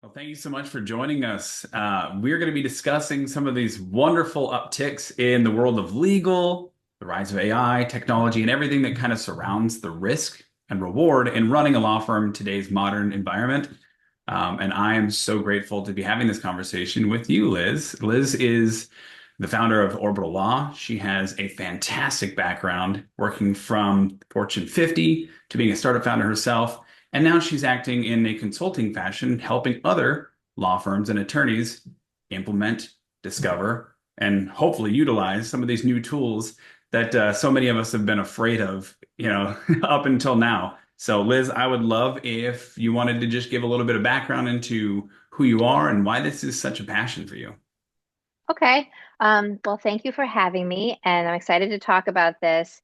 Well, thank you so much for joining us. We're going to be discussing some of these wonderful upticks in the world of legal, the rise of AI, technology, and everything that kind of surrounds the risk and reward in running a law firm in today's modern environment. And I am so grateful to be having this conversation with you, Liz. Liz is the founder of Orbital Law. She has a fantastic background working from Fortune 50 to being a startup founder herself. And now she's acting in a consulting fashion, helping other law firms and attorneys implement, discover, and hopefully utilize some of these new tools that so many of us have been afraid of, up until now. So, Liz, I would love if you wanted to just give a little bit of background into who you are and why this is such a passion for you. Okay. Well, thank you for having me, and I'm excited to talk about this.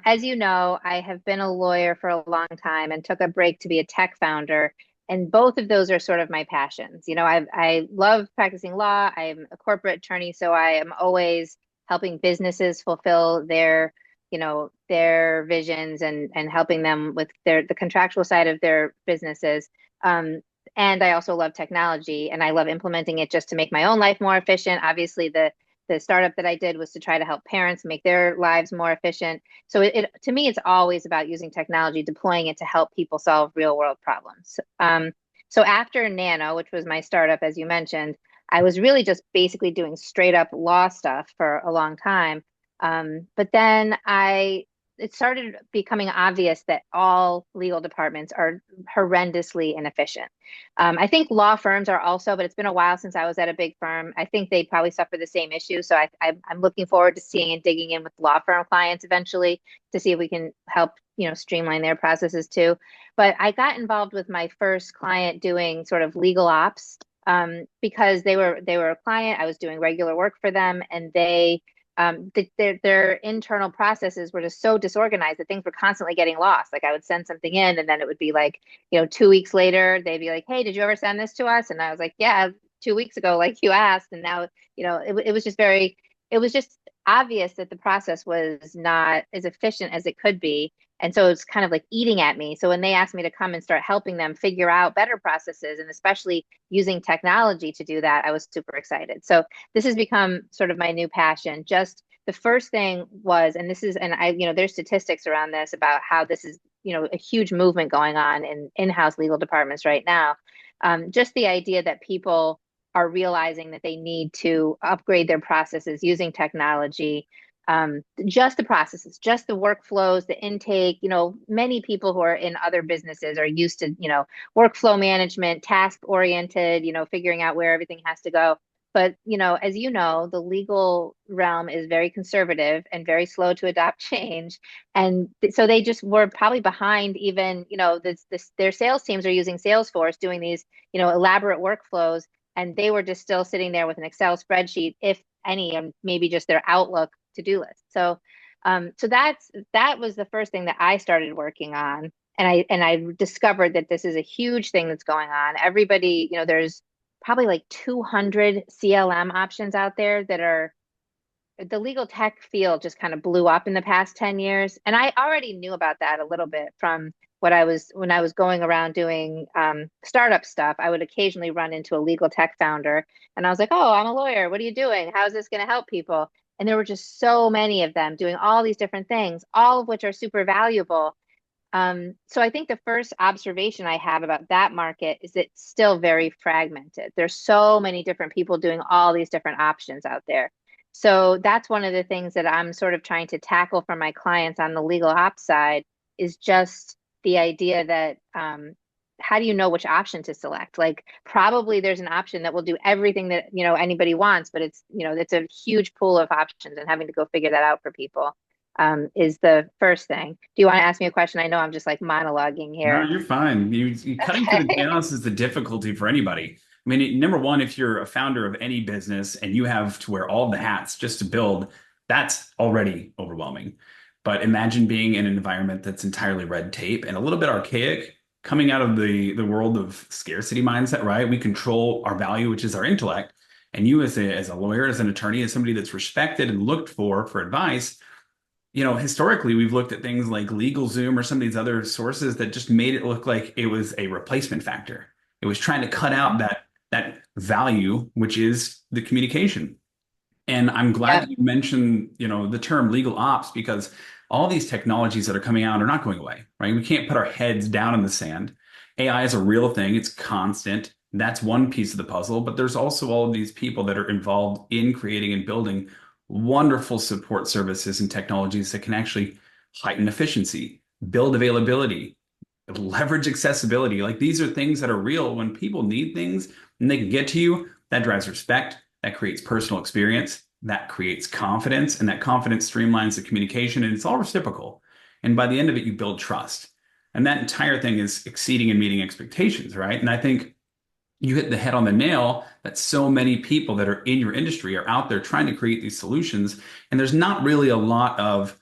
As you know, I have been a lawyer for a long time and took a break to be a tech founder, and both of those are sort of my passions. I love practicing law. I'm a corporate attorney, so I am always helping businesses fulfill their visions and helping them with the contractual side of their businesses. And I also love technology and I love implementing it just to make my own life more efficient. Obviously, the startup that I did was to try to help parents make their lives more efficient. So to me, it's always about using technology, deploying it to help people solve real world problems. So after Nano, which was my startup, as you mentioned, I was really just basically doing straight up law stuff for a long time. But then it started becoming obvious that all legal departments are horrendously inefficient. I think law firms are also, but it's been a while since I was at a big firm. I think they probably suffer the same issue. So I'm looking forward to seeing and digging in with law firm clients eventually to see if we can help, streamline their processes too. But I got involved with my first client doing sort of legal ops because they were a client. I was doing regular work for them, and their internal processes were just so disorganized that things were constantly getting lost. Like I would send something in and then it would be like, 2 weeks later, they'd be like, hey, did you ever send this to us? And I was like, yeah, 2 weeks ago, like you asked. And now, it was just obvious that the process was not as efficient as it could be. And so it's kind of like eating at me. So when they asked me to come and start helping them figure out better processes and especially using technology to do that, I was super excited. So this has become sort of my new passion. Just the first thing was, and this is, and there's statistics around this about how this is, a huge movement going on in in-house legal departments right now. Just the idea that people are realizing that they need to upgrade their processes using technology, just the processes, just the workflows, the intake. Many people who are in other businesses are used to, workflow management, task oriented, figuring out where everything has to go. But, as you know, the legal realm is very conservative and very slow to adopt change. And so they just were probably behind even, their sales teams are using Salesforce doing these, elaborate workflows. And they were just still sitting there with an Excel spreadsheet, if any, and maybe just their Outlook to-do list. So that was the first thing that I started working on. And I discovered that this is a huge thing that's going on. Everybody, there's probably like 200 CLM options out there that are the legal tech field just kind of blew up in the past 10 years. And I already knew about that a little bit from when I was going around doing startup stuff. I would occasionally run into a legal tech founder and I was like, oh, I'm a lawyer. What are you doing? How is this going to help people? And there were just so many of them doing all these different things, all of which are super valuable. So I think the first observation I have about that market is it's still very fragmented. There's so many different people doing all these different options out there. So that's one of the things that I'm sort of trying to tackle for my clients on the legal ops side is just the idea that how do you know which option to select? Like probably there's an option that will do everything that anybody wants, but it's a huge pool of options and having to go figure that out for people is the first thing. Do you want to ask me a question? I know I'm just like monologuing No, here. you're fine. You cutting through the Okay. chaos is the difficulty for anybody. I mean, number one, if you're a founder of any business and you have to wear all the hats just to build, that's already overwhelming. But imagine being in an environment that's entirely red tape and a little bit archaic, coming out of the world of scarcity mindset, right? We control our value, which is our intellect. And you as a lawyer, as an attorney, as somebody that's respected and looked for advice, historically, we've looked at things like LegalZoom or some of these other sources that just made it look like it was a replacement factor. It was trying to cut out that value, which is the communication. And I'm glad Yep. that you mentioned, the term legal ops because all these technologies that are coming out are not going away, right? We can't put our heads down in the sand. AI is a real thing. It's constant. That's one piece of the puzzle, but there's also all of these people that are involved in creating and building wonderful support services and technologies that can actually heighten efficiency, build availability, leverage accessibility. Like these are things that are real. When people need things and they can get to you, that drives respect, that creates personal experience, that creates confidence, and that confidence streamlines the communication, and it's all reciprocal. And by the end of it, you build trust. And that entire thing is exceeding and meeting expectations, right? And I think you hit the head on the nail that so many people that are in your industry are out there trying to create these solutions. And there's not really a lot of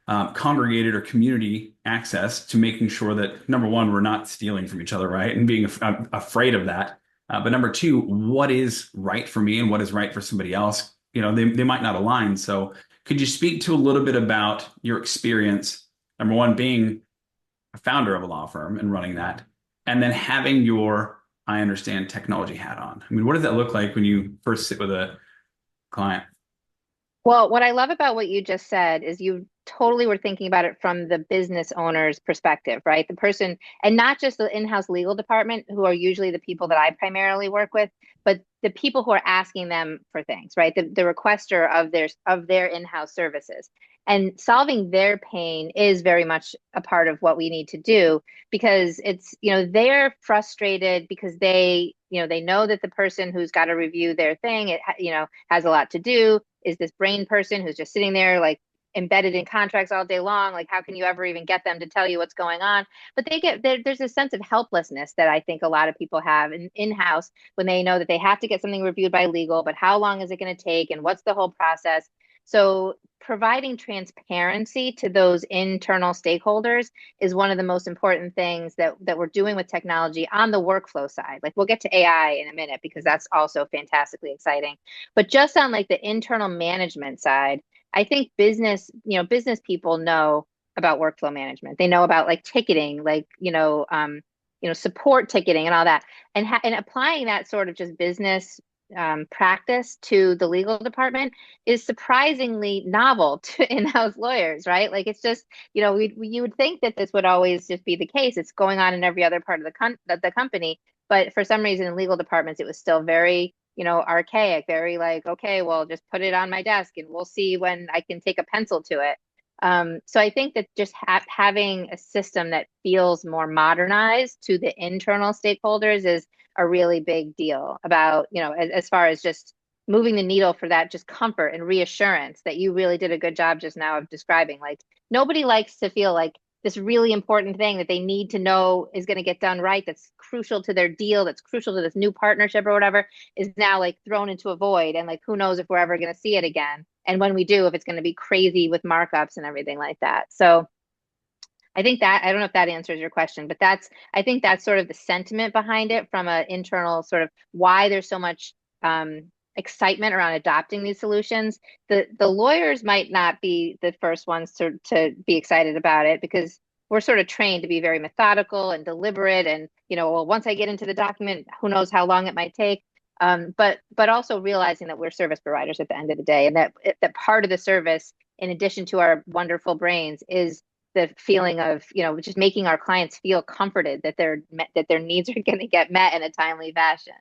congregated or community access to making sure that number one, we're not stealing from each other, right? And being afraid of that. But number two, what is right for me and what is right for somebody else? They might not align. So could you speak to a little bit about your experience, number one, being a founder of a law firm and running that, and then having your, I understand, technology hat on? I mean, what does that look like when you first sit with a client? Well, what I love about what you just said is you totally were thinking about it from the business owner's perspective, right? The person, and not just the in-house legal department, who are usually the people that I primarily work with, but the people who are asking them for things, right? The requester of their in-house services. And solving their pain is very much a part of what we need to do because it's, they're frustrated because they know that the person who's got to review their thing, has a lot to do, is this brain person who's just sitting there like embedded in contracts all day long. Like, how can you ever even get them to tell you what's going on? But there's a sense of helplessness that I think a lot of people have in-house when they know that they have to get something reviewed by legal, but how long is it going to take and what's the whole process? So providing transparency to those internal stakeholders is one of the most important things that we're doing with technology on the workflow side. Like we'll get to AI in a minute because that's also fantastically exciting. But just on like the internal management side, I think business people know about workflow management. They know about like ticketing, like support ticketing and all that, and applying that sort of just business practice to the legal department is surprisingly novel to in-house lawyers, right? Like it's just, you would think that this would always just be the case. It's going on in every other part of the company, but for some reason in legal departments, it was still very, archaic, very like, okay, well, just put it on my desk and we'll see when I can take a pencil to it. So I think that just having a system that feels more modernized to the internal stakeholders is a really big deal about, as far as just moving the needle for that, just comfort and reassurance that you really did a good job just now of describing. Like nobody likes to feel like this really important thing that they need to know is going to get done right, that's crucial to their deal, that's crucial to this new partnership or whatever, is now like thrown into a void. And like, who knows if we're ever going to see it again. And when we do, if it's going to be crazy with markups and everything like that. So I think that, I don't know if that answers your question, but I think that's sort of the sentiment behind it from an internal sort of why there's so much excitement around adopting these solutions. The lawyers might not be the first ones to be excited about it because we're sort of trained to be very methodical and deliberate. And, well, once I get into the document, who knows how long it might take. But also realizing that we're service providers at the end of the day, and that part of the service, in addition to our wonderful brains, is the feeling of, just making our clients feel comforted that their needs are going to get met in a timely fashion.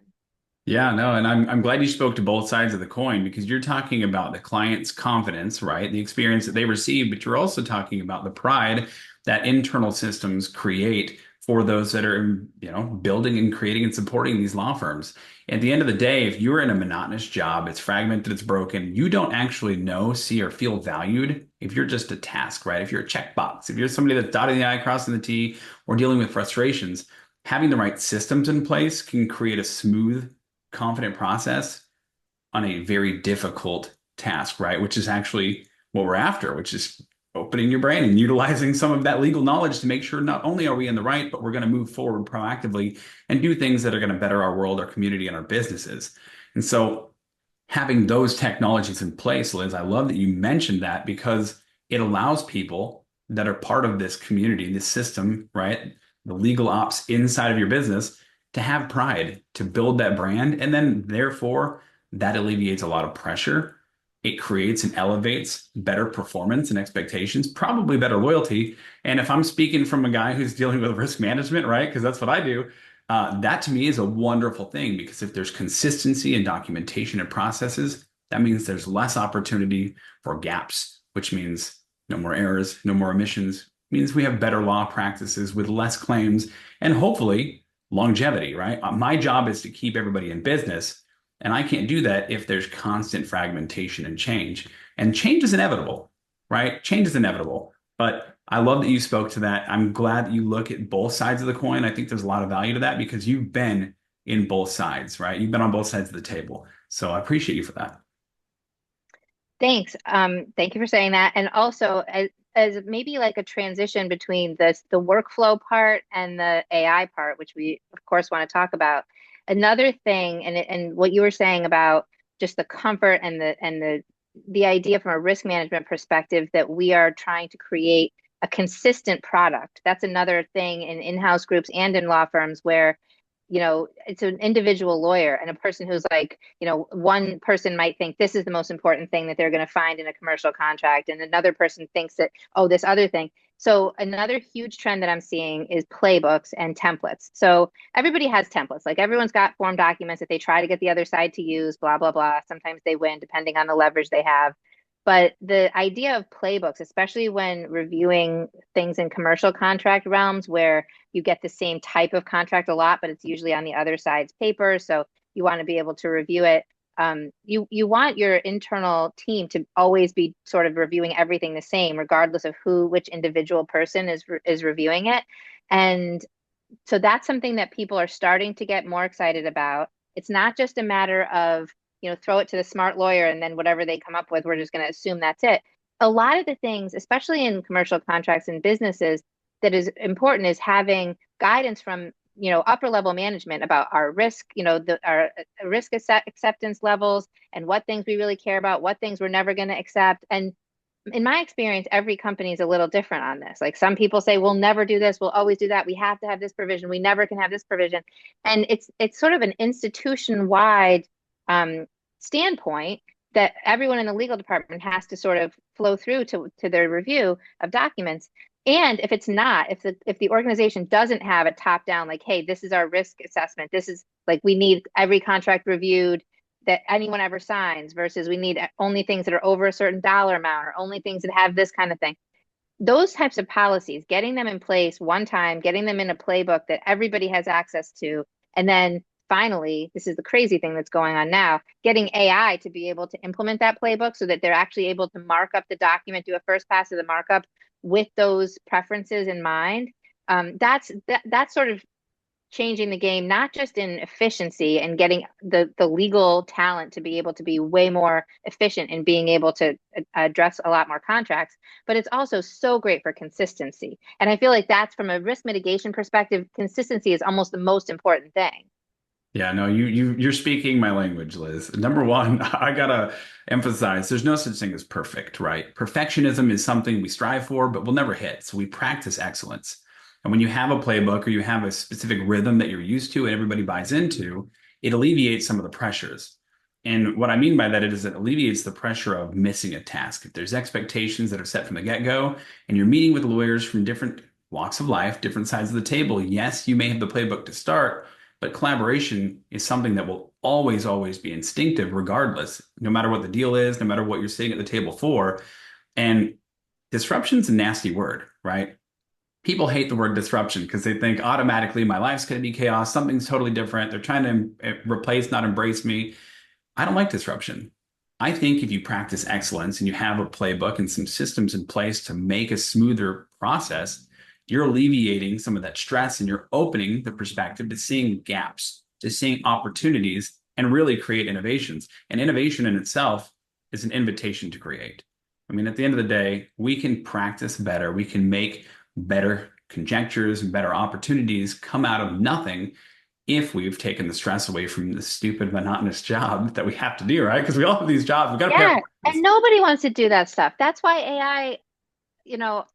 Yeah, no, and I'm glad you spoke to both sides of the coin because you're talking about the client's confidence, right? The experience that they receive, but you're also talking about the pride that internal systems create for those that are, building and creating and supporting these law firms. At the end of the day, if you're in a monotonous job, it's fragmented, it's broken, you don't actually know, see, or feel valued if you're just a task, right? If you're a checkbox, if you're somebody that's dotting the I, crossing the T, or dealing with frustrations, having the right systems in place can create a smooth confident process on a very difficult task, right? Which is actually what we're after, which is opening your brain and utilizing some of that legal knowledge to make sure not only are we in the right, but we're going to move forward proactively and do things that are going to better our world, our community, and our businesses. And so having those technologies in place, Liz, I love that you mentioned that because it allows people that are part of this community, this system, right? The legal ops inside of your business to have pride, to build that brand. And then therefore that alleviates a lot of pressure. It creates and elevates better performance and expectations, probably better loyalty. And if I'm speaking from a guy who's dealing with risk management, right? Because that's what I do. That to me is a wonderful thing because if there's consistency in documentation and processes, that means there's less opportunity for gaps, which means no more errors, no more emissions, means we have better law practices with less claims and hopefully longevity, right? My job is to keep everybody in business. And I can't do that if there's constant fragmentation and change. And change is inevitable, right? Change is inevitable. But I love that you spoke to that. I'm glad that you look at both sides of the coin. I think there's a lot of value to that because you've been in both sides, right? You've been on both sides of the table. So I appreciate you for that. Thanks. Thank you for saying that. And also, as maybe like a transition between the workflow part and the AI part, which we of course want to talk about. Another thing, and what you were saying about just the comfort and the idea from a risk management perspective that we are trying to create a consistent product. That's another thing in in-house groups and in law firms where it's an individual lawyer and a person who's like, one person might think this is the most important thing that they're going to find in a commercial contract, and another person thinks that, oh, this other thing. So another huge trend that I'm seeing is playbooks and templates. So everybody has templates. Like everyone's got form documents that they try to get the other side to use, blah, blah, blah. Sometimes they win depending on the leverage they have. But the idea of playbooks, especially when reviewing things in commercial contract realms where you get the same type of contract a lot, but it's usually on the other side's paper. So you want to be able to review it. You want your internal team to always be sort of reviewing everything the same, regardless of which individual person is reviewing it. And so that's something that people are starting to get more excited about. It's not just a matter of, throw it to the smart lawyer and then whatever they come up with, we're just going to assume that's it. A lot of the things, especially in commercial contracts and businesses, that is important is having guidance from, upper level management about our risk, our risk acceptance levels and what things we really care about, what things we're never going to accept. And in my experience, every company is a little different on this. Like some people say, we'll never do this. We'll always do that. We have to have this provision. We never can have this provision. And it's sort of an institution wide standpoint that everyone in the legal department has to sort of flow through to their review of documents. And if it's not, if the organization doesn't have a top down, like, hey, this is our risk assessment. This is like, we need every contract reviewed that anyone ever signs versus we need only things that are over a certain dollar amount or only things that have this kind of thing. Those types of policies, getting them in place one time, getting them in a playbook that everybody has access to, and then finally, this is the crazy thing that's going on now, getting AI to be able to implement that playbook so that they're actually able to mark up the document, do a first pass of the markup with those preferences in mind. That's sort of changing the game, not just in efficiency and getting the legal talent to be able to be way more efficient in being able to address a lot more contracts, but it's also so great for consistency. And I feel like that's from a risk mitigation perspective, consistency is almost the most important thing. Yeah, no, you're speaking my language, Liz. Number one, I gotta emphasize there's no such thing as perfect, right? Perfectionism is something we strive for, but we'll never hit. So we practice excellence. And when you have a playbook or you have a specific rhythm that you're used to and everybody buys into, it alleviates some of the pressures. And what I mean by that is it alleviates the pressure of missing a task. If there's expectations that are set from the get-go and you're meeting with lawyers from different walks of life, different sides of the table, yes, you may have the playbook to start, but collaboration is something that will always, always be instinctive, regardless, no matter what the deal is, no matter what you're sitting at the table for. And disruption's a nasty word, right? People hate the word disruption because they think automatically my life's going to be chaos. Something's totally different. They're trying to replace, not embrace me. I don't like disruption. I think if you practice excellence and you have a playbook and some systems in place to make a smoother process, you're alleviating some of that stress and you're opening the perspective to seeing gaps, to seeing opportunities and really create innovations. And innovation in itself is an invitation to create. I mean, at the end of the day, we can practice better. We can make better conjectures and better opportunities come out of nothing if we've taken the stress away from the stupid, monotonous job that we have to do, right? Because we all have these jobs. We've got to pay our Yeah, bills. and nobody wants to do that stuff. That's why AI,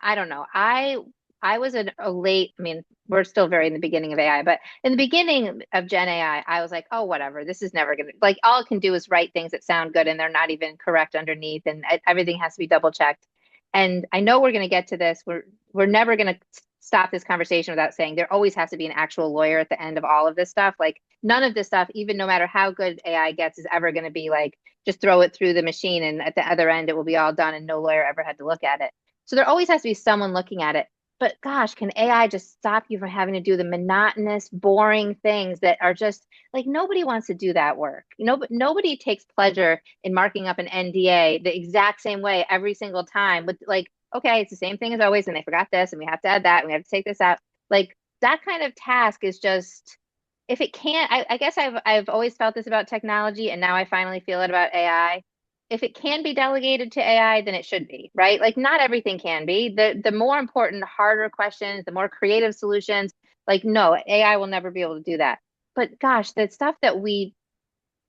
I don't know. I I was a late, I mean, we're still very in the beginning of AI, but in the beginning of Gen AI, I was like, oh, whatever, this is never gonna, like, all it can do is write things that sound good and they're not even correct underneath, and everything has to be double checked. And I know we're gonna get to this. We're never gonna stop this conversation without saying there always has to be an actual lawyer at the end of all of this stuff. Like, none of this stuff, even no matter how good AI gets, is ever gonna be like, just throw it through the machine and at the other end it will be all done and no lawyer ever had to look at it. So there always has to be someone looking at it. But gosh, can AI just stop you from having to do the monotonous, boring things that are just like nobody wants to do that work? You know, but nobody takes pleasure in marking up an NDA the exact same way every single time. But like, okay, it's the same thing as always, and they forgot this, and we have to add that, and we have to take this out. Like that kind of task is just if it can't, I guess I've always felt this about technology, and now I finally feel it about AI. If it can be delegated to AI, then it should be, right? Like not everything can be. The more important, harder questions, the more creative solutions, like no, AI will never be able to do that. But gosh, the stuff that we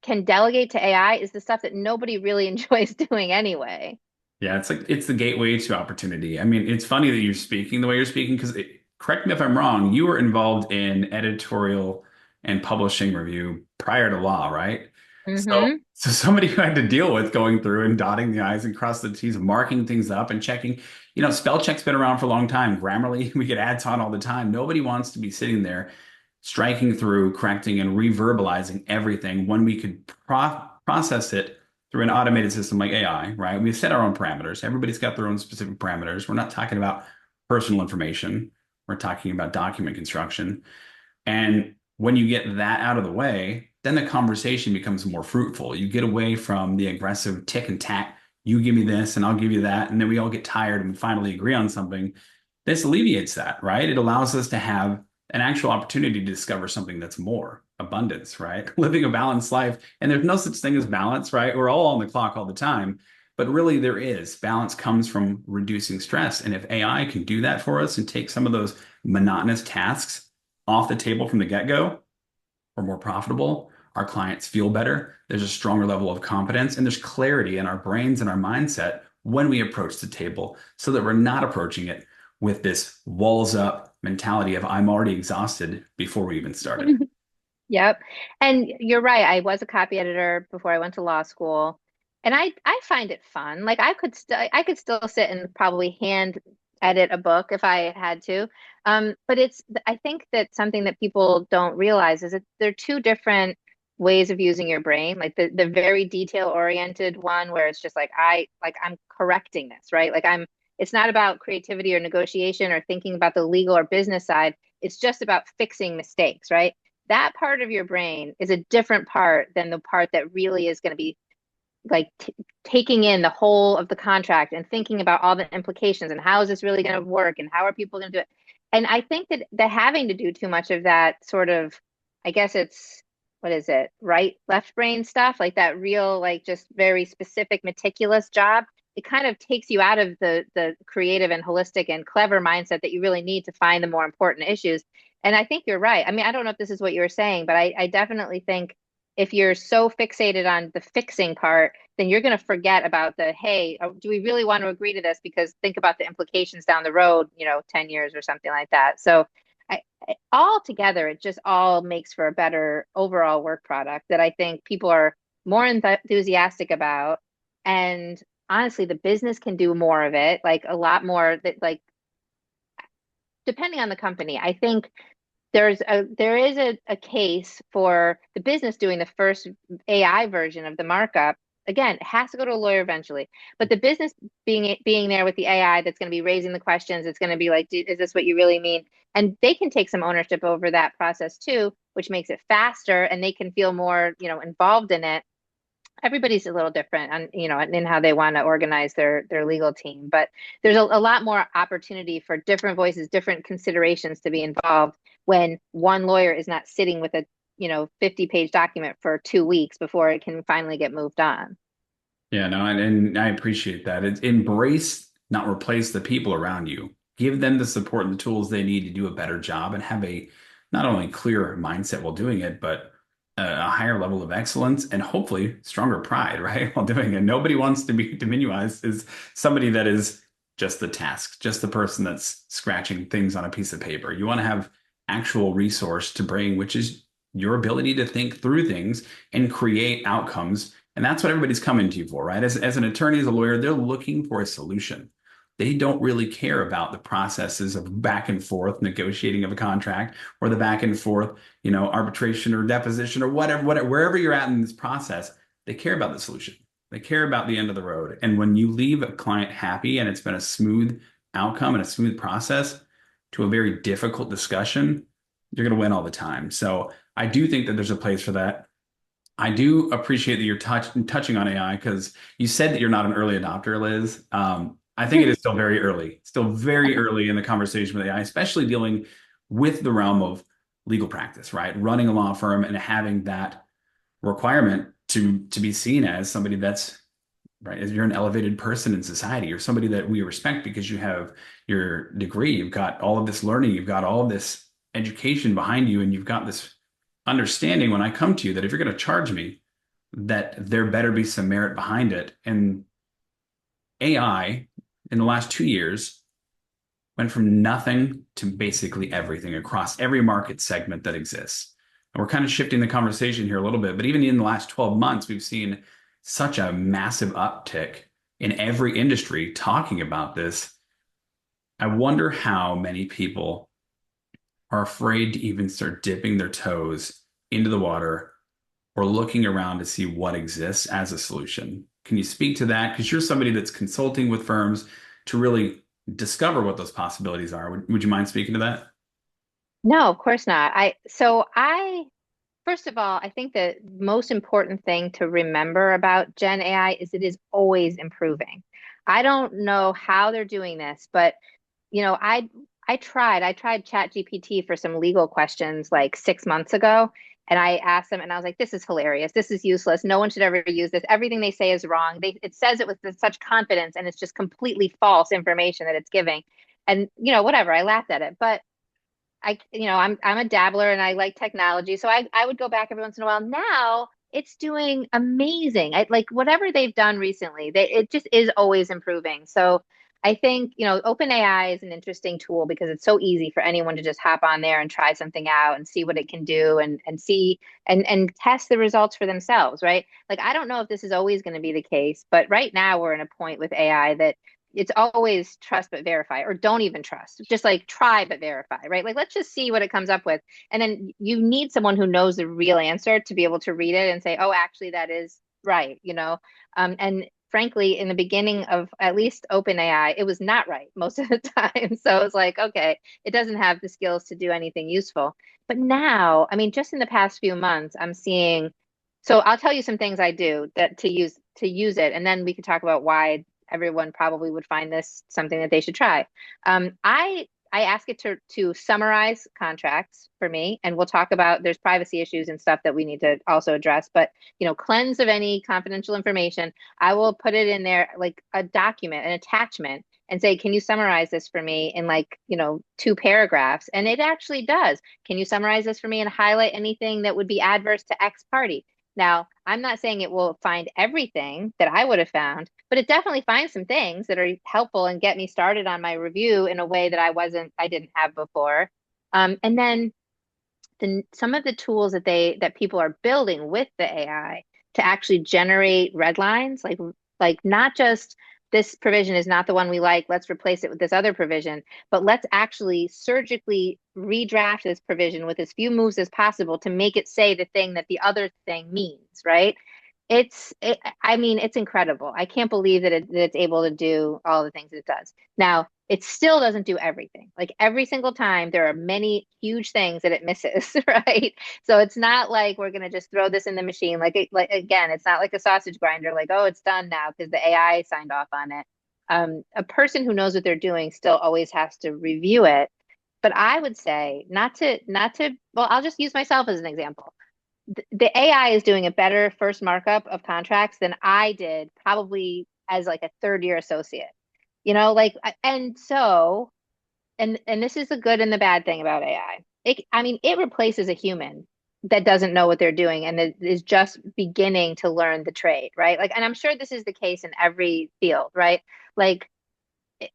can delegate to AI is the stuff that nobody really enjoys doing anyway. Yeah, it's like it's the gateway to opportunity. I mean, it's funny that you're speaking the way you're speaking because correct me if I'm wrong, you were involved in editorial and publishing review prior to law, right? So, Mm-hmm. so somebody who had to deal with going through and dotting the I's and cross the T's, marking things up and checking. Spell check's been around for a long time. Grammarly, we get ads on all the time. Nobody wants to be sitting there striking through, correcting, and reverbalizing everything when we could process it through an automated system like AI, right? We set our own parameters. Everybody's got their own specific parameters. We're not talking about personal information. We're talking about document construction. And when you get that out of the way, then the conversation becomes more fruitful. You get away from the aggressive tick and tack. You give me this and I'll give you that. And then we all get tired and we finally agree on something. This alleviates that, right? It allows us to have an actual opportunity to discover something that's more abundance, right? Living a balanced life. And there's no such thing as balance, right? We're all on the clock all the time. But really, there is. Balance comes from reducing stress. And if AI can do that for us and take some of those monotonous tasks off the table from the get-go, we're more profitable. Our clients feel better. There's a stronger level of confidence, and there's clarity in our brains and our mindset when we approach the table so that we're not approaching it with this walls up mentality of I'm already exhausted before we even started. Yep. And you're right. I was a copy editor before I went to law school. And I find it fun. Like I could still sit and probably hand edit a book if I had to. But I think that something that people don't realize is that there are two different ways of using your brain. Like the very detail oriented one where it's just like I'm correcting this, right? Like it's not about creativity or negotiation or thinking about the legal or business side. It's just about fixing mistakes, right? That part of your brain is a different part than the part that really is going to be like taking in the whole of the contract and thinking about all the implications and how is this really going to work and how are people going to do it. And I think that having to do too much of that sort of, I guess it's, what is it, right, left brain stuff, like that real, like just very specific, meticulous job, it kind of takes you out of the creative and holistic and clever mindset that you really need to find the more important issues. And I think you're right. I mean, I don't know if this is what you were saying, but I definitely think if you're so fixated on the fixing part, then you're going to forget about the, hey, do we really want to agree to this? Because think about the implications down the road, 10 years or something like that. So all together, it just all makes for a better overall work product that I think people are more enthusiastic about. And honestly, the business can do more of it, like a lot more that like depending on the company. I think there is a case for the business doing the first AI version of the markup. Again, it has to go to a lawyer eventually, but the business being there with the AI that's going to be raising the questions, it's going to be like, is this what you really mean? And they can take some ownership over that process too, which makes it faster, and they can feel more, involved in it. Everybody's a little different on in how they want to organize their legal team, but there's a lot more opportunity for different voices, different considerations to be involved when one lawyer is not sitting with a 50-page document for 2 weeks before it can finally get moved on. Yeah, no, and I appreciate that. It's embrace, not replace the people around you. Give them the support and the tools they need to do a better job and have a not only clearer mindset while doing it, but a higher level of excellence and hopefully stronger pride, right? While doing it. Nobody wants to be diminuized as somebody that is just the task, just the person that's scratching things on a piece of paper. You want to have actual resource to bring, which is your ability to think through things and create outcomes. And that's what everybody's coming to you for, right? As an attorney, as a lawyer, they're looking for a solution. They don't really care about the processes of back and forth negotiating of a contract or the back and forth, arbitration or deposition or whatever, wherever you're at in this process. They care about the solution. They care about the end of the road. And when you leave a client happy and it's been a smooth outcome and a smooth process to a very difficult discussion, you're going to win all the time. So I do think that there's a place for that. I do appreciate that you're touching on AI because you said that you're not an early adopter, Liz. I think it is still very early in the conversation with AI, especially dealing with the realm of legal practice, right? Running a law firm and having that requirement to be seen as somebody that's right, as you're an elevated person in society. You're somebody that we respect because you have your degree, you've got all of this learning, you've got all of this education behind you, and you've got this understanding when I come to you that if you're going to charge me, that there better be some merit behind it. And AI in the last 2 years went from nothing to basically everything across every market segment that exists. And we're kind of shifting the conversation here a little bit, but even in the last 12 months, we've seen such a massive uptick in every industry talking about this. I wonder how many people are afraid to even start dipping their toes into the water or looking around to see what exists as a solution. Can you speak to that? Because you're somebody that's consulting with firms to really discover what those possibilities are. Would you mind speaking to that? No, of course not. First of all, I think the most important thing to remember about Gen AI is it is always improving. I don't know how they're doing this, but you know, I tried ChatGPT for some legal questions like 6 months ago, and I asked them, and I was like, "This is hilarious. This is useless. No one should ever use this. Everything they say is wrong. It says it with such confidence, and it's just completely false information that it's giving." And whatever. I laughed at it, but I'm a dabbler and I like technology, so I would go back every once in a while. Now it's doing amazing. I like whatever they've done recently. It just is always improving. So I think, OpenAI is an interesting tool because it's so easy for anyone to just hop on there and try something out and see what it can do and see and test the results for themselves, right? Like I don't know if this is always going to be the case, but right now we're in a point with AI that it's always trust but verify, or don't even trust, just like try but verify, right? Like let's just see what it comes up with. And then you need someone who knows the real answer to be able to read it and say, oh, actually that is right. And frankly, in the beginning of at least OpenAI, it was not right most of the time. So it's like, okay, it doesn't have the skills to do anything useful. But now, I mean, just in the past few months, I'm seeing, so I'll tell you some things I do that to use it, and then we can talk about why everyone probably would find this something that they should try. I ask it to summarize contracts for me, and we'll talk about there's privacy issues and stuff that we need to also address. But cleanse of any confidential information. I will put it in there like a document, an attachment, and say, can you summarize this for me in like 2 paragraphs? And it actually does. Can you summarize this for me and highlight anything that would be adverse to X party? Now, I'm not saying it will find everything that I would have found, but it definitely finds some things that are helpful and get me started on my review in a way that I didn't have before. And then some of the tools that people are building with the AI to actually generate red lines, like not just this provision is not the one we like, let's replace it with this other provision, but let's actually surgically redraft this provision with as few moves as possible to make it say the thing that the other thing means, right? I mean, it's incredible. I can't believe that it's able to do all the things that it does. Now, it still doesn't do everything. Like every single time, there are many huge things that it misses, right? So it's not like we're gonna just throw this in the machine. Like again, it's not like a sausage grinder. Like, oh, it's done now because the AI signed off on it. A person who knows what they're doing still always has to review it. But I would say not to. Well, I'll just use myself as an example. The AI is doing a better first markup of contracts than I did probably as like a third year associate. Like and so and this is the good and the bad thing about AI. I mean, it replaces a human that doesn't know what they're doing and that is just beginning to learn the trade, right? Like, and I'm sure this is the case in every field, right? Like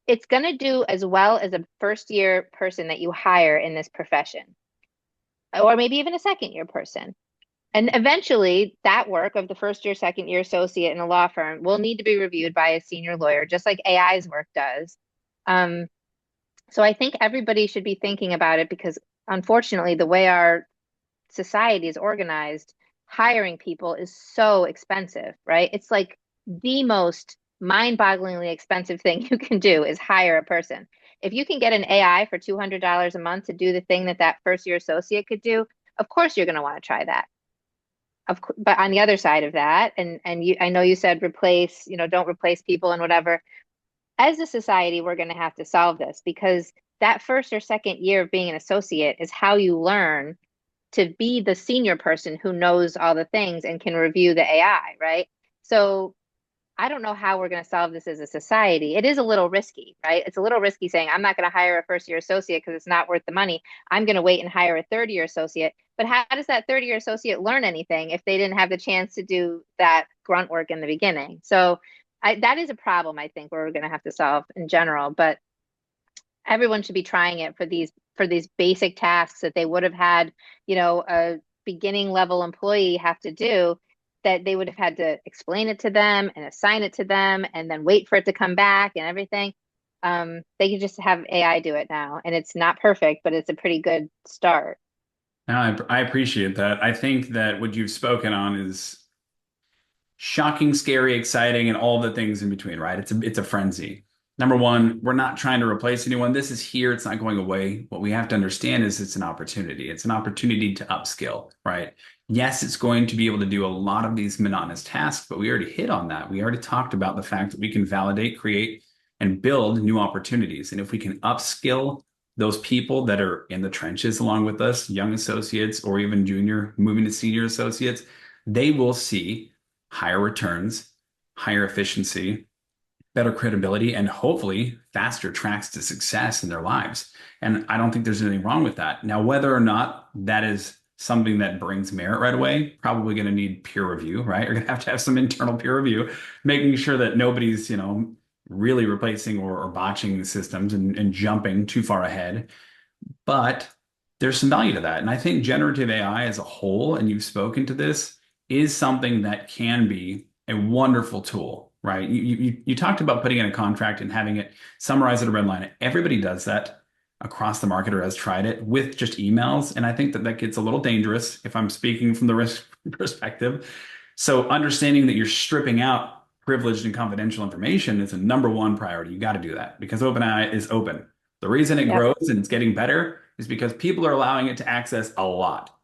it's going to do as well as a first year person that you hire in this profession, or maybe even a second year person. And eventually, that work of the first year, second year associate in a law firm will need to be reviewed by a senior lawyer, just like AI's work does. Um, so I think everybody should be thinking about it because, unfortunately, the way our society is organized, hiring people is so expensive, right? It's like the most mind-bogglingly expensive thing you can do is hire a person. If you can get an AI for $200 a month to do the thing that that first year associate could do, of course you're going to want to try that. But on the other side of that, and I know you said replace, don't replace people and whatever. As a society, we're going to have to solve this because that first or second year of being an associate is how you learn to be the senior person who knows all the things and can review the AI, right? So I don't know how we're going to solve this as a society. It is a little risky, right? It's a little risky saying, I'm not going to hire a first year associate because it's not worth the money. I'm going to wait and hire a third year associate. But how does that third year associate learn anything if they didn't have the chance to do that grunt work in the beginning? So that is a problem, I think, we're going to have to solve in general. But everyone should be trying it for these basic tasks that they would have had, a beginning level employee have to do, that they would have had to explain it to them and assign it to them and then wait for it to come back and everything. They can just have AI do it now, and it's not perfect, but it's a pretty good start. Now, I appreciate that. I think that what you've spoken on is shocking, scary, exciting, and all the things in between, right? It's a frenzy. Number one, we're not trying to replace anyone. This is here. It's not going away. What we have to understand is it's an opportunity. It's an opportunity to upskill, right? Yes, it's going to be able to do a lot of these monotonous tasks, but we already hit on that. We already talked about the fact that we can validate, create, and build new opportunities. And if we can upskill those people that are in the trenches along with us, young associates or even junior, moving to senior associates, they will see higher returns, higher efficiency, better credibility, and hopefully faster tracks to success in their lives. And I don't think there's anything wrong with that. Now, whether or not that is something that brings merit right away, probably going to need peer review, right? You're going to have some internal peer review, making sure that nobody's, really replacing or botching the systems and jumping too far ahead. But there's some value to that. And I think generative AI as a whole, and you've spoken to this, is something that can be a wonderful tool, right? You talked about putting in a contract and having it summarize at a red line. Everybody does that across the market or has tried it with just emails. And I think that that gets a little dangerous if I'm speaking from the risk perspective. So understanding that you're stripping out privileged and confidential information is a number one priority. You got to do that because OpenAI is open. The reason it Yep. grows and it's getting better is because people are allowing it to access a lot.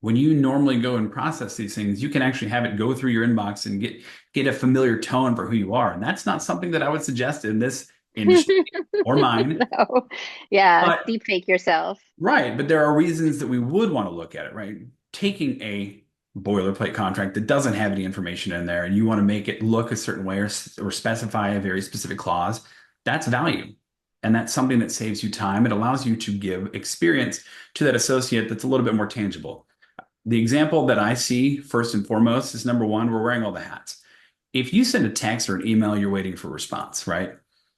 When you normally go and process these things, you can actually have it go through your inbox and get a familiar tone for who you are. And that's not something that I would suggest in this industry or mine. No. Yeah, But deep fake yourself. right, but there are reasons that we would want to look at it, right? Taking a boilerplate contract that doesn't have any information in there and you want to make it look a certain way or specify a very specific clause, that's value. And that's something that saves you time. It allows you to give experience to that associate that's a little bit more tangible. The example that I see first and foremost is number one, we're wearing all the hats. If you send a text or an email, you're waiting for a response, right?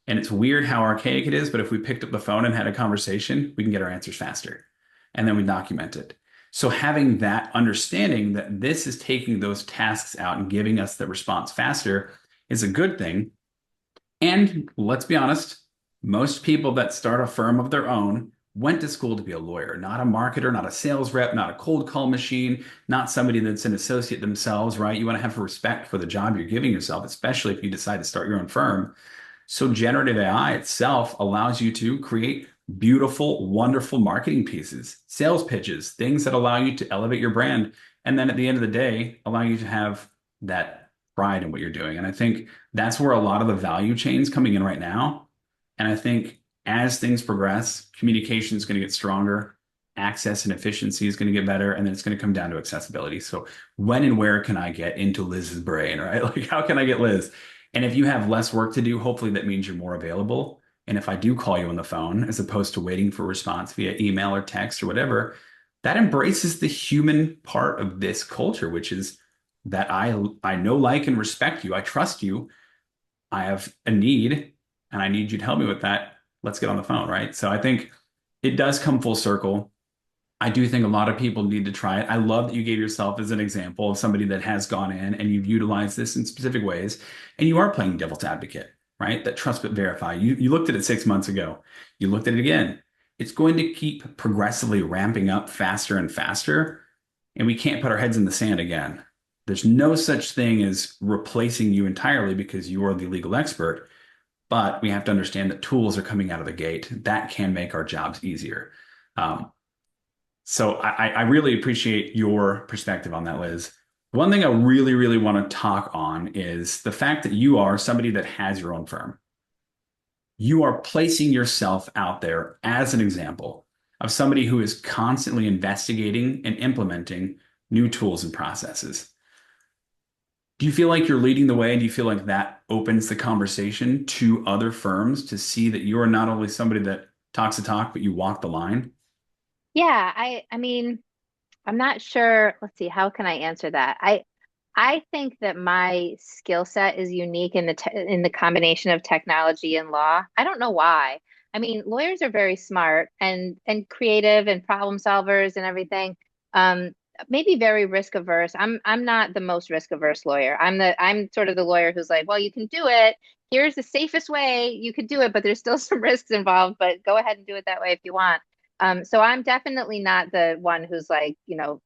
And it's weird how archaic it is, but if we picked up the phone and had a conversation, we can get our answers faster. And then we document it. So having that understanding that this is taking those tasks out and giving us the response faster is a good thing. And let's be honest, most people that start a firm of their own went to school to be a lawyer, not a marketer, not a sales rep, not a cold call machine, not somebody that's an associate themselves, right? You want to have respect for the job you're giving yourself, especially if you decide to start your own firm. So generative AI itself allows you to create beautiful, wonderful marketing pieces, sales pitches, things that allow you to elevate your brand. And then at the end of the day, allow you to have that pride in what you're doing. And I think that's where a lot of the value chain is coming in right now. And I think as things progress, communication is going to get stronger, access and efficiency is going to get better, and then it's going to come down to accessibility. So when and where can I get into Liz's brain, right? Like how can I get Liz? And if you have less work to do, hopefully that means you're more available. And if I do call you on the phone, as opposed to waiting for a response via email or text or whatever, that embraces the human part of this culture, which is that I know, like, and respect you. I trust you. I have a need. and I need you to help me with that. Let's get on the phone, right? So I think it does come full circle. I do think a lot of people need to try it. I love that you gave yourself as an example of somebody that has gone in and you've utilized this in specific ways, and you are playing devil's advocate, right? That trust but verify. You looked at it 6 months ago. You looked at it again. It's going to keep progressively ramping up faster and faster, and we can't put our heads in the sand again. There's no such thing as replacing you entirely because you are the legal expert, but we have to understand that tools are coming out of the gate that can make our jobs easier. Um, so I really appreciate your perspective on that, Liz. One thing I really, really want to talk on is the fact that you are somebody that has your own firm. You are placing yourself out there as an example of somebody who is constantly investigating and implementing new tools and processes. Do you feel like you're leading the way? Do you feel like that opens the conversation to other firms to see that you are not only somebody that talks the talk, but you walk the line? Yeah, I mean, I'm not sure. Let's see, how can I answer that? I think that my skill set is unique in the combination of technology and law. I don't know why. I mean, lawyers are very smart and creative and problem solvers and everything. Um, Maybe very risk averse. I'm not the most risk averse lawyer. I'm sort of the lawyer who's like, well, you can do it. Here's the safest way you could do it, but there's still some risks involved, but go ahead and do it that way if you want. So I'm definitely not the one who's like,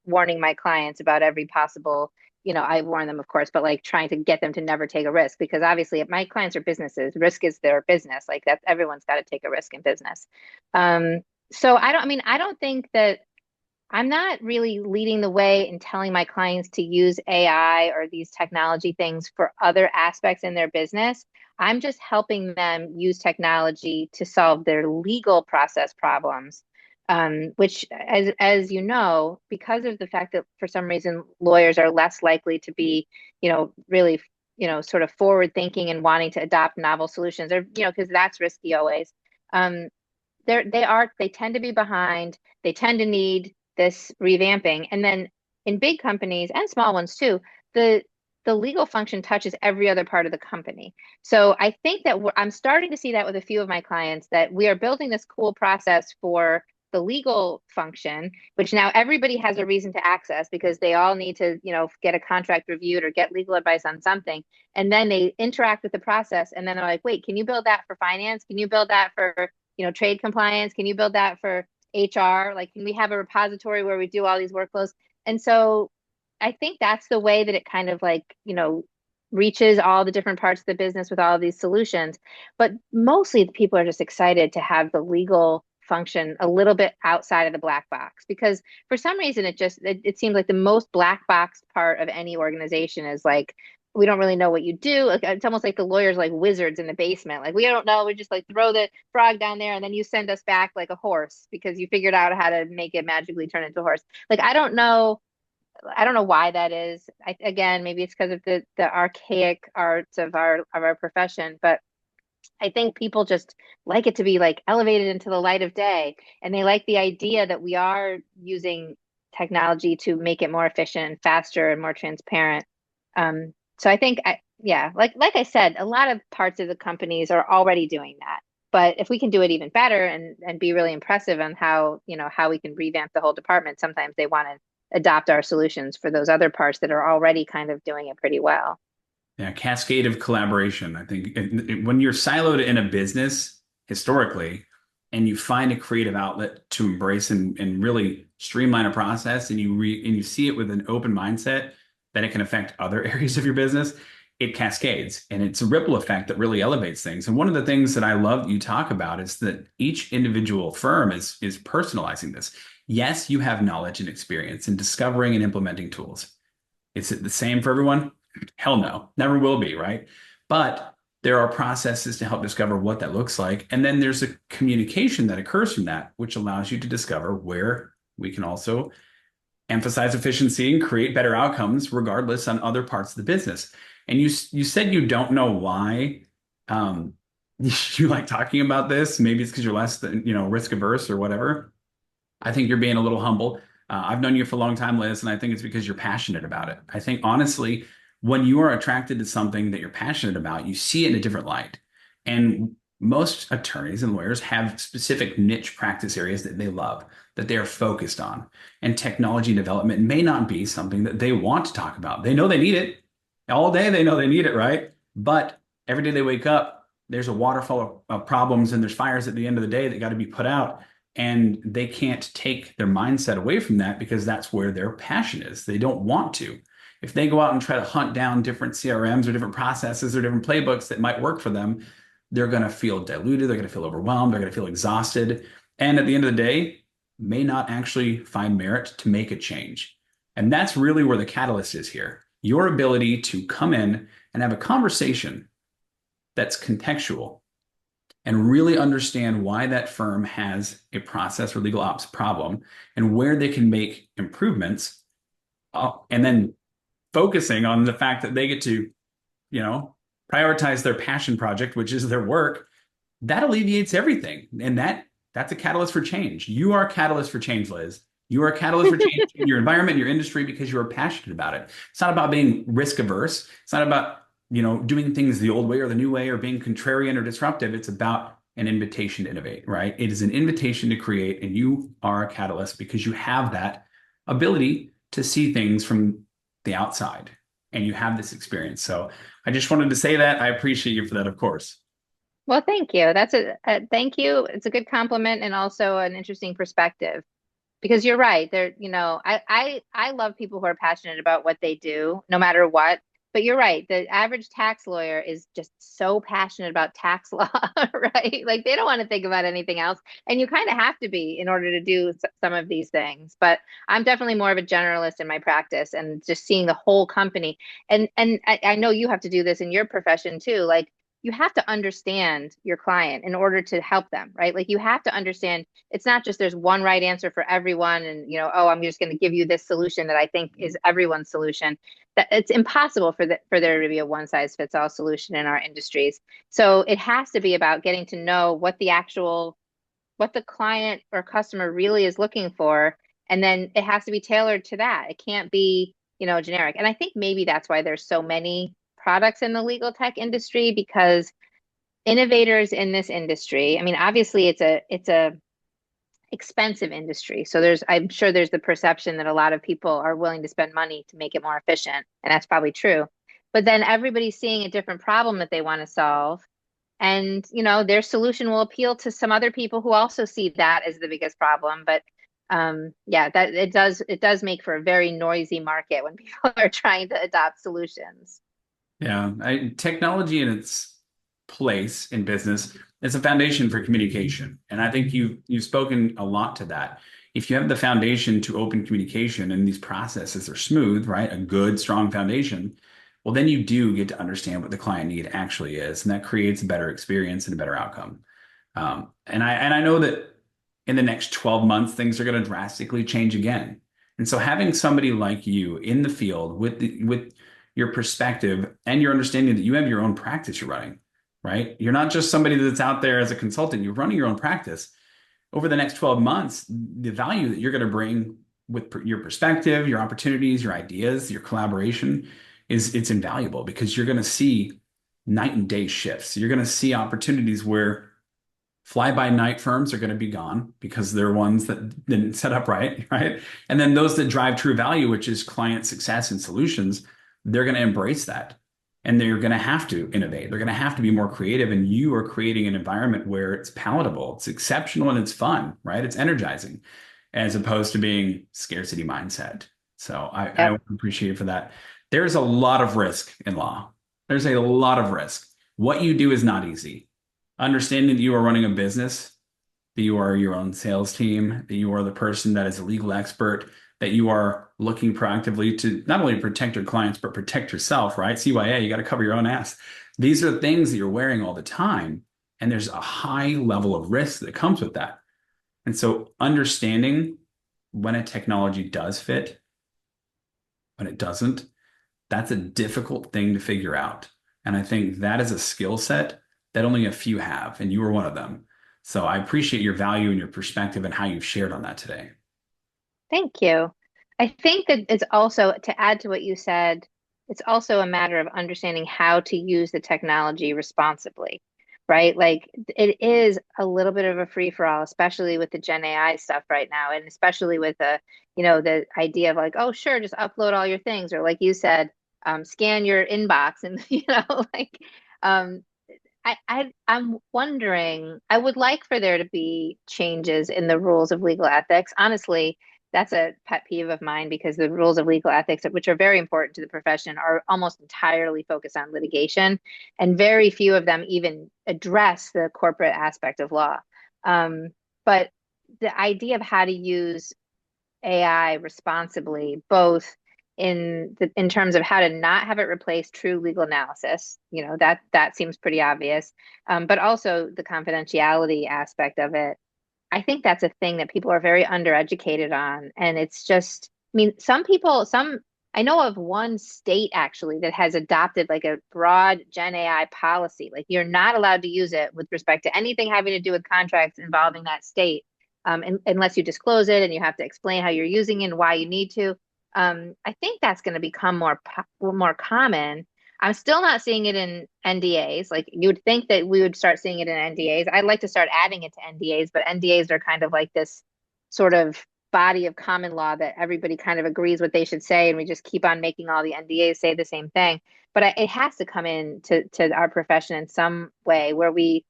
warning my clients about every possible, I warn them, of course, but like trying to get them to never take a risk because obviously if my clients are businesses, risk is their business. Like that's everyone's got to take a risk in business. Um, so I don't think that I'm not really leading the way in telling my clients to use AI or these technology things for other aspects in their business. I'm just helping them use technology to solve their legal process problems, which, as you know, because of the fact that for some reason lawyers are less likely to be, really, sort of forward thinking and wanting to adopt novel solutions, or because that's risky always. Um, they tend to be behind. They tend to need this revamping. And then in big companies and small ones too, the the legal function touches every other part of the company. So I think that I'm starting to see that with a few of my clients that we are building this cool process for the legal function, which now everybody has a reason to access because they all need to, get a contract reviewed or get legal advice on something. And then they interact with the process and then they're like, wait, can you build that for finance? Can you build that for, trade compliance? Can you build that for HR? Like, can we have a repository where we do all these workflows? And so I think that's the way that it kind of like, reaches all the different parts of the business with all of these solutions. But mostly the people are just excited to have the legal function a little bit outside of the black box because for some reason it seems like the most black box part of any organization is like we don't really know what you do. Like, it's almost like the lawyers like wizards in the basement. Like we don't know. We just like throw the frog down there and then you send us back like a horse because you figured out how to make it magically turn into a horse. Like I don't know why that is. Again, maybe it's because of the archaic arts of our profession, but I think people just like it to be like elevated into the light of day, and they like the idea that we are using technology to make it more efficient, faster, and more transparent. So I think, yeah, like I said, a lot of parts of the companies are already doing that. But if we can do it even better and be really impressive on how we can revamp the whole department, sometimes they want to adopt our solutions for those other parts that are already kind of doing it pretty well. Yeah, cascade of collaboration. I think when you're siloed in a business historically, and you find a creative outlet to embrace and really streamline a process, and you see it with an open mindset that it can affect other areas of your business, it cascades, and it's a ripple effect that really elevates things. And one of the things that I love that you talk about is that each individual firm is personalizing this. Yes, you have knowledge and experience in discovering and implementing tools. Is it the same for everyone? Hell no, never will be, right? But there are processes to help discover what that looks like. And then there's a communication that occurs from that, which allows you to discover where we can also emphasize efficiency and create better outcomes regardless on other parts of the business. And you said you don't know why you like talking about this. Maybe it's because you're less than, risk averse or whatever. I think you're being a little humble. I've known you for a long time, Liz, and I think it's because you're passionate about it. I think honestly, when you are attracted to something that you're passionate about, you see it in a different light. And Most attorneys and lawyers have specific niche practice areas that they love, that they are focused on. And technology development may not be something that they want to talk about. They know they need it. All day they know they need it, right? But every day they wake up, there's a waterfall of problems and there's fires at the end of the day that got to be put out. And they can't take their mindset away from that because that's where their passion is. They don't want to. If they go out and try to hunt down different CRMs or different processes or different playbooks that might work for them, they're going to feel diluted. They're going to feel overwhelmed. They're going to feel exhausted. And at the end of the day, may not actually find merit to make a change. And that's really where the catalyst is here. Your ability to come in and have a conversation that's contextual and really understand why that firm has a process or legal ops problem and where they can make improvements, and then focusing on the fact that they get to, you know, prioritize their passion project, which is their work, that alleviates everything. And that's a catalyst for change. You are a catalyst for change, Liz. You are a catalyst for change in your environment, your industry, because you are passionate about it. It's not about being risk averse. It's not about, doing things the old way or the new way or being contrarian or disruptive. It's about an invitation to innovate, right? It is an invitation to create, and you are a catalyst because you have that ability to see things from the outside and you have this experience. So I just wanted to say that. I appreciate you for that, of course. Well, thank you. That's a thank you. It's a good compliment and also an interesting perspective because you're right. I love people who are passionate about what they do, no matter what. But you're right. The average tax lawyer is just so passionate about tax law, right? Like they don't want to think about anything else. And you kind of have to be in order to do some of these things. But I'm definitely more of a generalist in my practice and just seeing the whole company. And I know you have to do this in your profession too. Like you have to understand your client in order to help them, right? Like you have to understand it's not just there's one right answer for everyone and oh, I'm just going to give you this solution that I think is everyone's solution. That it's impossible for there to be a one size fits all solution in our industries. So it has to be about getting to know what the client or customer really is looking for, and then it has to be tailored to that. It can't be, generic. And I think maybe that's why there's so many products in the legal tech industry because innovators in this industry, I mean, obviously it's a expensive industry. So I'm sure there's the perception that a lot of people are willing to spend money to make it more efficient, and that's probably true. But then everybody's seeing a different problem that they want to solve, and their solution will appeal to some other people who also see that as the biggest problem. But yeah, that it does make for a very noisy market when people are trying to adopt solutions. Yeah, technology in its place in business is a foundation for communication, and I think you've spoken a lot to that. If you have the foundation to open communication and these processes are smooth, right, a good, strong foundation, well, then you do get to understand what the client need actually is, and that creates a better experience and a better outcome. And I know that in the next 12 months, things are going to drastically change again. And so having somebody like you in the field with your perspective and your understanding that you have your own practice you're running, right? You're not just somebody that's out there as a consultant, you're running your own practice. Over the next 12 months, the value that you're going to bring with your perspective, your opportunities, your ideas, your collaboration it's invaluable because you're going to see night and day shifts. You're going to see opportunities where fly-by-night firms are going to be gone because they're ones that didn't set up right, right? And then those that drive true value, which is client success and solutions, they're going to embrace that. And they're going to have to innovate. They're going to have to be more creative. And you are creating an environment where it's palatable, it's exceptional, and it's fun, right? It's energizing, as opposed to being scarcity mindset. So I Yep. appreciate it for that. There's a lot of risk in law. There's a lot of risk. What you do is not easy. Understanding that you are running a business, that you are your own sales team, that you are the person that is a legal expert, that you are looking proactively to not only protect your clients, but protect yourself, right? CYA, you got to cover your own ass. These are things that you're wearing all the time. And there's a high level of risk that comes with that. And so understanding when a technology does fit, when it doesn't, that's a difficult thing to figure out. And I think that is a skill set that only a few have, and you were one of them. So I appreciate your value and your perspective and how you've shared on that today. Thank you. I think that it's also, to add to what you said, it's also a matter of understanding how to use the technology responsibly. right? Like it is a little bit of a free for all, especially with the Gen AI stuff right now, and especially with the idea of like, oh, sure, just upload all your things, or like you said, scan your inbox, and like, um, I'm wondering, I would like for there to be changes in the rules of legal ethics. Honestly, that's a pet peeve of mine because the rules of legal ethics, which are very important to the profession, are almost entirely focused on litigation, and very few of them even address the corporate aspect of law. But the idea of how to use AI responsibly, both in terms of how to not have it replace true legal analysis, that seems pretty obvious, but also the confidentiality aspect of it. I think that's a thing that people are very undereducated on, and it's just, I mean, some I know of one state actually that has adopted like a broad Gen AI policy. Like you're not allowed to use it with respect to anything having to do with contracts involving that state, unless you disclose it and you have to explain how you're using it and why you need to. I think that's going to become more common. I'm still not seeing it in NDAs. Like you would think that we would start seeing it in NDAs. I'd like to start adding it to NDAs, but NDAs are kind of like this sort of body of common law that everybody kind of agrees what they should say, and we just keep on making all the NDAs say the same thing. But it has to come in to our profession in some way where we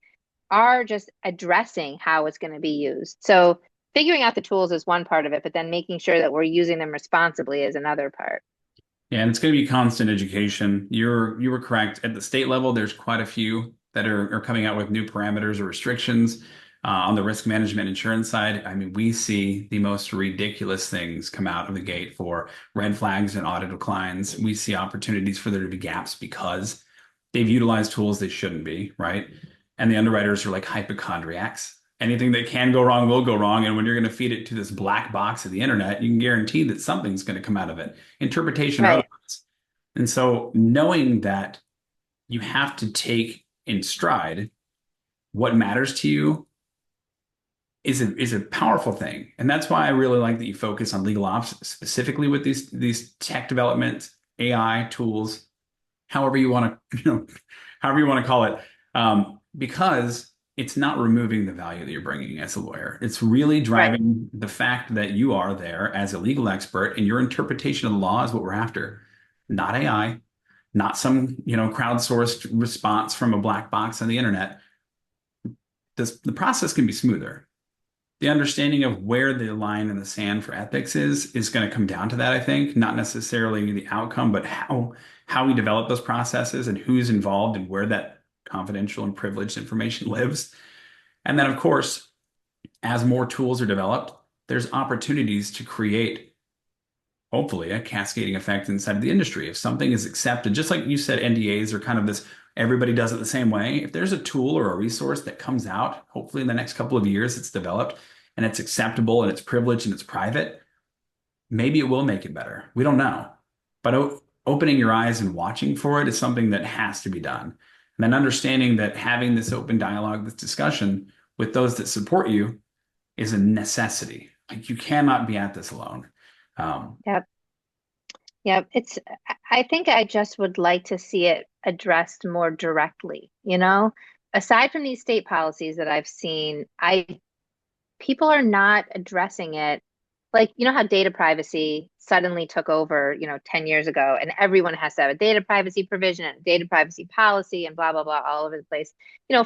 are just addressing how it's going to be used. So figuring out the tools is one part of it, but then making sure that we're using them responsibly is another part. Yeah, and it's going to be constant education. You were correct. At the state level, there's quite a few that are coming out with new parameters or restrictions. On the risk management insurance side, I mean, we see the most ridiculous things come out of the gate for red flags and audit declines. We see opportunities for there to be gaps because they've utilized tools they shouldn't be, right? And the underwriters are like hypochondriacs. Anything that can go wrong will go wrong. And when you're going to feed it to this black box of the internet, you can guarantee that something's going to come out of it, interpretation or Right. otherwise. And so knowing that you have to take in stride what matters to you is a powerful thing. And that's why I really like that you focus on legal ops specifically with these tech developments, AI tools, however you want to, however you want to call it, because it's not removing the value that you're bringing as a lawyer. It's really Right. driving the fact that you are there as a legal expert and your interpretation of the law is what we're after, not AI, not some, crowdsourced response from a black box on the internet. The process can be smoother. The understanding of where the line in the sand for ethics is going to come down to that, I think, not necessarily the outcome, but how we develop those processes and who's involved and where that confidential and privileged information lives. And then, of course, as more tools are developed, there's opportunities to create, hopefully, a cascading effect inside of the industry. If something is accepted, just like you said, NDAs are kind of this, everybody does it the same way. If there's a tool or a resource that comes out, hopefully in the next couple of years, it's developed and it's acceptable and it's privileged and it's private, maybe it will make it better. We don't know. But opening your eyes and watching for it is something that has to be done. And then understanding that having this open dialogue, this discussion with those that support you is a necessity. Like you cannot be at this alone. Um, Yep. Yep. I think I just would like to see it addressed more directly, Aside from these state policies that I've seen, people are not addressing it. Like, you know how data privacy suddenly took over, 10 years ago, and everyone has to have a data privacy provision and a data privacy policy and blah, blah, blah, all over the place,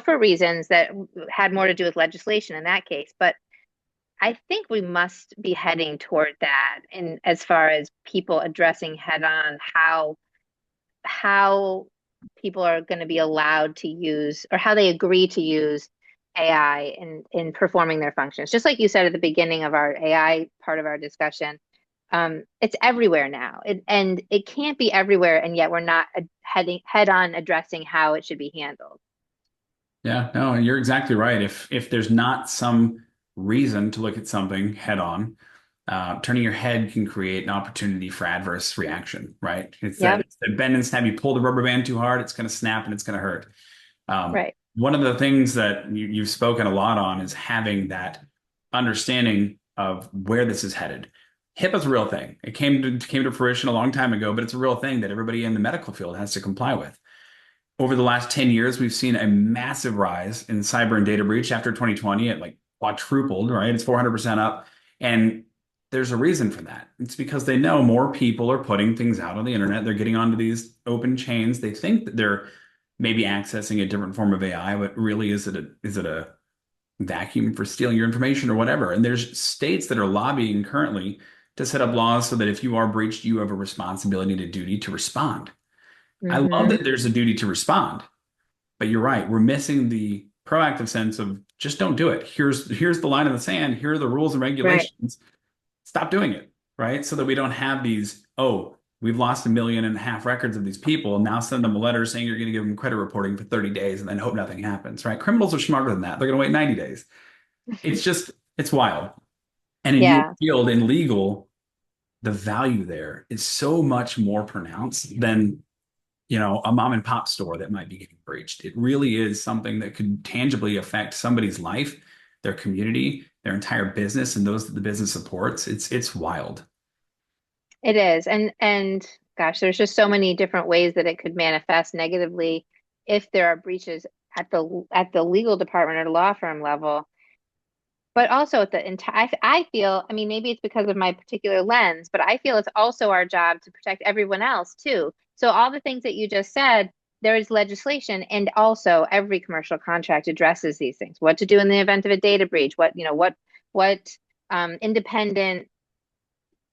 for reasons that had more to do with legislation in that case. But I think we must be heading toward that in as far as people addressing head on how people are going to be allowed to use or how they agree to use AI in performing their functions. Just like you said at the beginning of our AI part of our discussion, it's everywhere now. And it can't be everywhere, and yet we're not heading head on addressing how it should be handled. yeah, no, you're exactly right. If there's not some reason to look at something head on, turning your head can create an opportunity for adverse reaction, right? Yep. It's that bend and snap. You pull the rubber band too hard, it's going to snap and it's going to hurt. Right. One of the things that you've spoken a lot on is having that understanding of where this is headed. HIPAA's a real thing. It came to fruition a long time ago, but it's a real thing that everybody in the medical field has to comply with. over the last 10 years, we've seen a massive rise in cyber and data breach after 2020. It like quadrupled, right? It's 400% up. And there's a reason for that. It's because they know more people are putting things out on the internet. They're getting onto these open chains. They think that they're maybe accessing a different form of AI, but really is it a vacuum for stealing your information or whatever? And there's states that are lobbying currently to set up laws so that if you are breached, you have a responsibility and a duty to respond. I love Hmm. that there's a duty to respond, but you're right. We're missing the proactive sense of just don't do it. Here's the line in the sand. Here are the rules and Right. regulations. Stop doing it, right? So that we don't have these, oh, we've lost 1.5 million records of these people. Now send them a letter saying you're going to give them credit reporting for 30 days and then hope nothing happens, right? Criminals are smarter than that. They're going to wait 90 days. It's just, it's wild. And in your Yeah. field, in legal, the value there is so much more pronounced than a mom and pop store that might be getting breached. It really is something that could tangibly affect somebody's life, their community, their entire business, and those that the business supports. It's wild. It is. And gosh, there's just so many different ways that it could manifest negatively if there are breaches at the legal department or law firm level. But also at the entire, I feel, I mean, maybe it's because of my particular lens, but I feel it's also our job to protect everyone else too. So all the things that you just said, there is legislation, and also every commercial contract addresses these things. What to do in the event of a data breach? What independent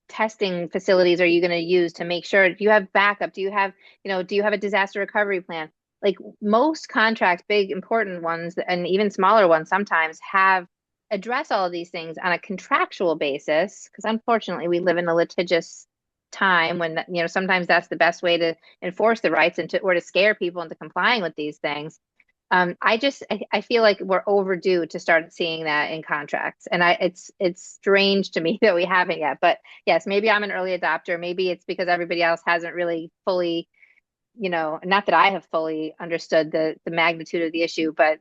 testing facilities are you going to use to make sure? Do you have backup? Do you have a disaster recovery plan? Like most contracts, big important ones and even smaller ones sometimes have address all of these things on a contractual basis, because unfortunately we live in a litigious time when sometimes that's the best way to enforce the rights and to or to scare people into complying with these things. I feel like we're overdue to start seeing that in contracts, and it's strange to me that we haven't yet. But yes, maybe I'm an early adopter. Maybe it's because everybody else hasn't really fully, not that I have fully understood the magnitude of the issue, but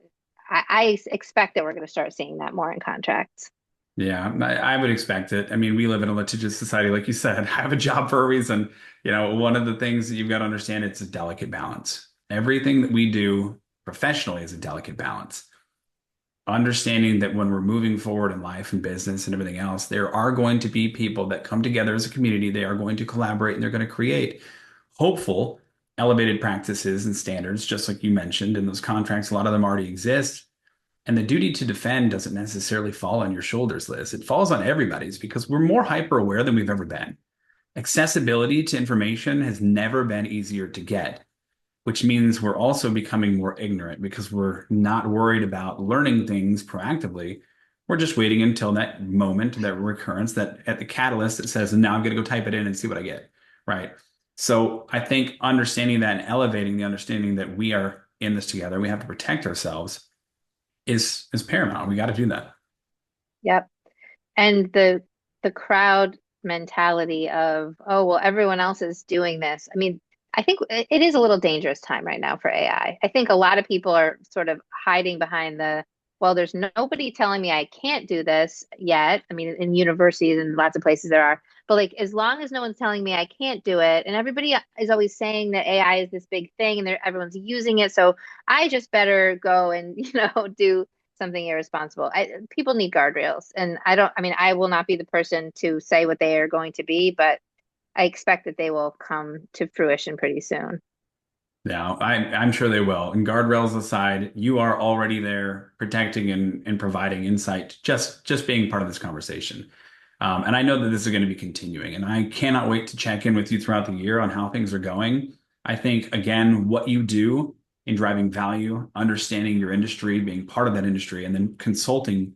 I expect that we're going to start seeing that more in contracts. Yeah, I would expect it. I mean, we live in a litigious society, like you said. I have a job for a reason. One of the things that you've got to understand, it's a delicate balance. Everything that we do professionally is a delicate balance. Understanding that when we're moving forward in life and business and everything else, there are going to be people that come together as a community. They are going to collaborate and they're going to create hopeful, elevated practices and standards, just like you mentioned. In those contracts, a lot of them already exist. And the duty to defend doesn't necessarily fall on your shoulders, Liz. It falls on everybody's because we're more hyper aware than we've ever been. Accessibility to information has never been easier to get, which means we're also becoming more ignorant because we're not worried about learning things proactively. We're just waiting until that moment, that recurrence, that at the catalyst that says, now I'm going to go type it in and see what I get. Right. So I think understanding that and elevating the understanding that we are in this together, we have to protect ourselves is paramount. We got to do that. Yep. And the crowd mentality of, oh, well, everyone else is doing this. I mean, I think it is a little dangerous time right now for AI. I think a lot of people are sort of hiding behind well, there's nobody telling me I can't do this yet. I mean, in universities and lots of places there are, but like as long as no one's telling me I can't do it, and everybody is always saying that AI is this big thing and everyone's using it, so I just better go and, do something irresponsible. People need guardrails, and I mean, I will not be the person to say what they are going to be, but I expect that they will come to fruition pretty soon. Yeah, I'm sure they will. And guardrails aside, you are already there protecting and providing insight, just being part of this conversation. And I know that this is going to be continuing, and I cannot wait to check in with you throughout the year on how things are going. I think, again, what you do in driving value, understanding your industry, being part of that industry, and then consulting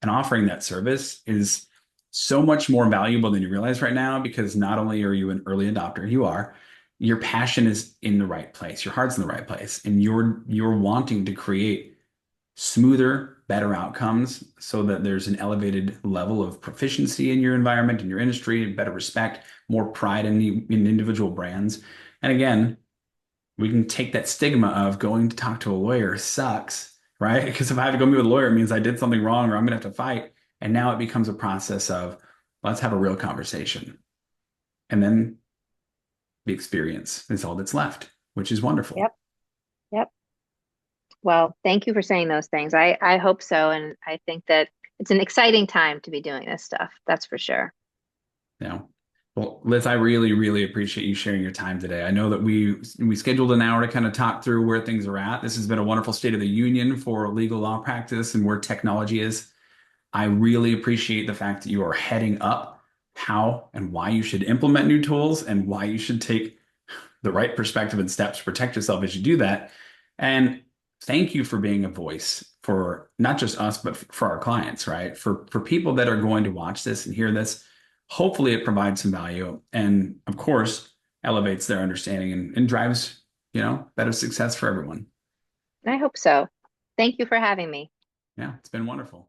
and offering that service is so much more valuable than you realize right now because not only are you an early adopter, you are, your passion is in the right place, your heart's in the right place, and you're wanting to create smoother, better outcomes so that there's an elevated level of proficiency in your environment, in your industry, better respect, more pride in individual brands. And again, we can take that stigma of going to talk to a lawyer sucks, right? Because if I have to go meet with a lawyer, it means I did something wrong or I'm going to have to fight. And now it becomes a process of let's have a real conversation. And then the experience is all that's left, which is wonderful. Yep. Yep. Well, thank you for saying those things. I hope so. And I think that it's an exciting time to be doing this stuff. That's for sure. Yeah. Well, Liz, I really, really appreciate you sharing your time today. I know that we scheduled an hour to kind of talk through where things are at. This has been a wonderful state of the union for legal law practice and where technology is. I really appreciate the fact that you are heading up how and why you should implement new tools and why you should take the right perspective and steps to protect yourself as you do that. And thank you for being a voice for not just us, but for our clients, right? For people that are going to watch this and hear this, hopefully it provides some value and of course elevates their understanding and drives, better success for everyone. I hope so. Thank you for having me. Yeah, it's been wonderful.